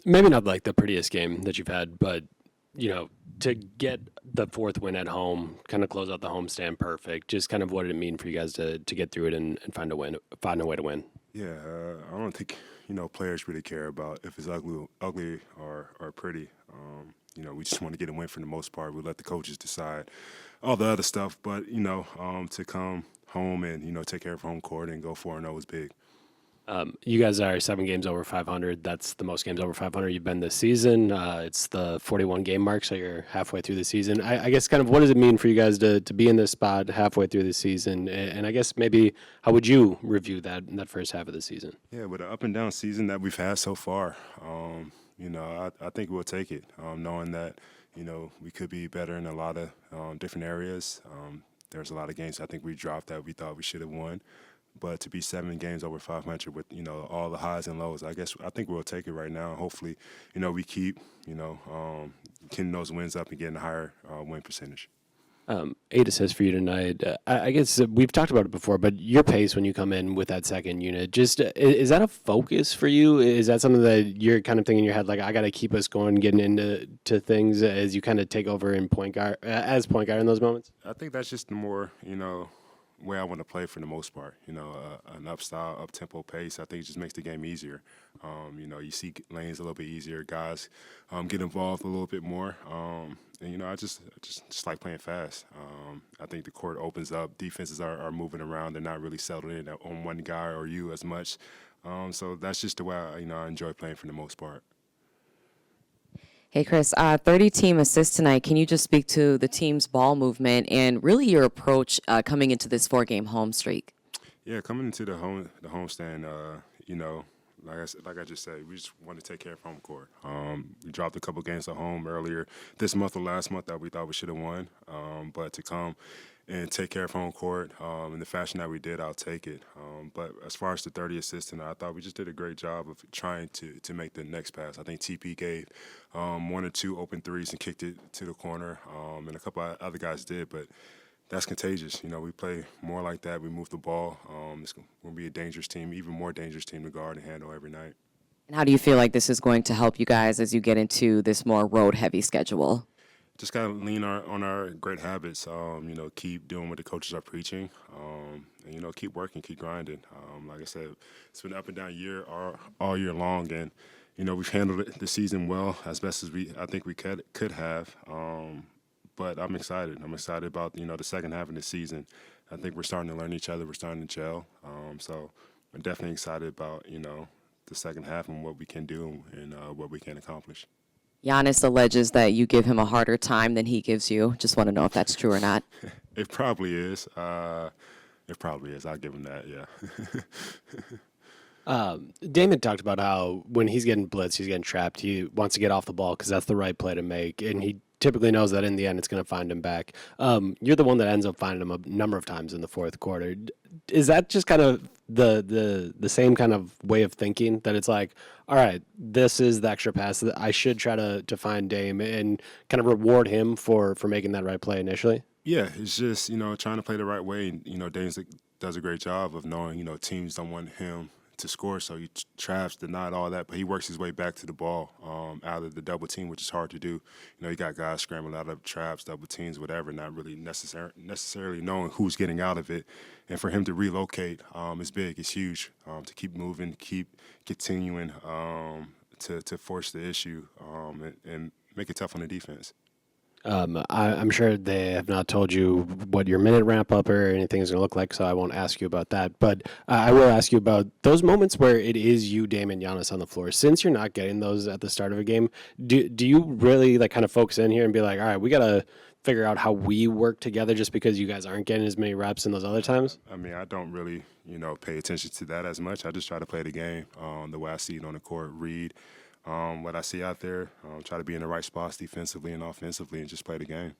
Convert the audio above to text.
Maybe not like the prettiest game that you've had, but to get the fourth win at home, kind of close out the homestand perfect. Just kind of what did it mean for you guys to get through it and find a way to win? Yeah, I don't think players really care about if it's ugly or pretty. We just want to get a win for the most part. We let the coaches decide all the other stuff, but to come home and take care of home court and go 4-0 is big. You guys are 7 games over 500. That's the most games over 500 you've been this season. It's the 41 game mark, so you're halfway through the season. I guess kind of what does it mean for you guys to be in this spot halfway through the season? And I guess maybe how would you review that first half of the season? Yeah, with the up and down season that we've had so far, I think we'll take it, knowing that we could be better in a lot of different areas. There's a lot of games I think we dropped that we thought we should have won. But to be 7 games over 500 with, all the highs and lows, I think we'll take it right now. Hopefully, we keep, getting those wins up and getting a higher win percentage. 8 assists for you tonight. I guess we've talked about it before, but your pace when you come in with that second unit, just is that a focus for you? Is that something that you're kind of thinking in your head, like, I got to keep us going, getting into things as you kind of take over in point guard in those moments? I think that's just the more, way I want to play for the most part. An up-style, up-tempo pace, I think it just makes the game easier. You see lanes a little bit easier, guys get involved a little bit more. And, I just like playing fast. I think the court opens up. Defenses are moving around. They're not really settled in on one guy or you as much. So that's just the way I enjoy playing for the most part. Hey, Khris, 30-team assists tonight. Can you just speak to the team's ball movement and really your approach coming into this 4-game home streak? Yeah, coming into the homestand, like I just said, we just want to take care of home court. We dropped a couple games at home earlier this month or last month that we thought we should have won, but to come and take care of home court in the fashion that we did, I'll take it. But as far as the 30 assists tonight, I thought we just did a great job of trying to make the next pass. I think TP gave 1 or 2 open threes and kicked it to the corner, and a couple of other guys did, but that's contagious. We play more like that. We move the ball. It's going to be a dangerous team, even more dangerous team to guard and handle every night. And how do you feel like this is going to help you guys as you get into this more road-heavy schedule? Just got to lean on our great habits, keep doing what the coaches are preaching, and, keep working, keep grinding. Like I said, it's been an up and down year all year long, and, we've handled the season well, as best as I think we could have. But I'm excited. I'm excited about, the second half of the season. I think we're starting to learn each other. We're starting to gel. So I'm definitely excited about, the second half and what we can do and what we can accomplish. Giannis alleges that you give him a harder time than he gives you. Just want to know if that's true or not. It probably is. I'll give him that, yeah. Damon talked about how when he's getting blitzed, he's getting trapped. He wants to get off the ball because that's the right play to make, and he typically knows that in the end it's going to find him back. You're the one that ends up finding him a number of times in the fourth quarter. Is that just kind of the same kind of way of thinking that it's like, all right, this is the extra pass that I should try to find Dame and kind of reward him for making that right play initially? Yeah, it's just, trying to play the right way. Dame does a great job of knowing, teams don't want him to score, so he traps, denied all that, but he works his way back to the ball out of the double team, which is hard to do. You got guys scrambling out of traps, double teams, whatever, not really necessarily knowing who's getting out of it. And for him to relocate is big, it's huge. To keep moving, keep continuing to force the issue and make it tough on the defense. I'm sure they have not told you what your minute ramp up or anything is going to look like, so I won't ask you about that. But I will ask you about those moments where it is you, Dame, and Giannis on the floor. Since you're not getting those at the start of a game, do you really kind of focus in here and be like, all right, we got to figure out how we work together just because you guys aren't getting as many reps in those other times? I mean, I don't really, pay attention to that as much. I just try to play the game the way I see it on the court, read what I see out there, try to be in the right spots defensively and offensively, and just play the game.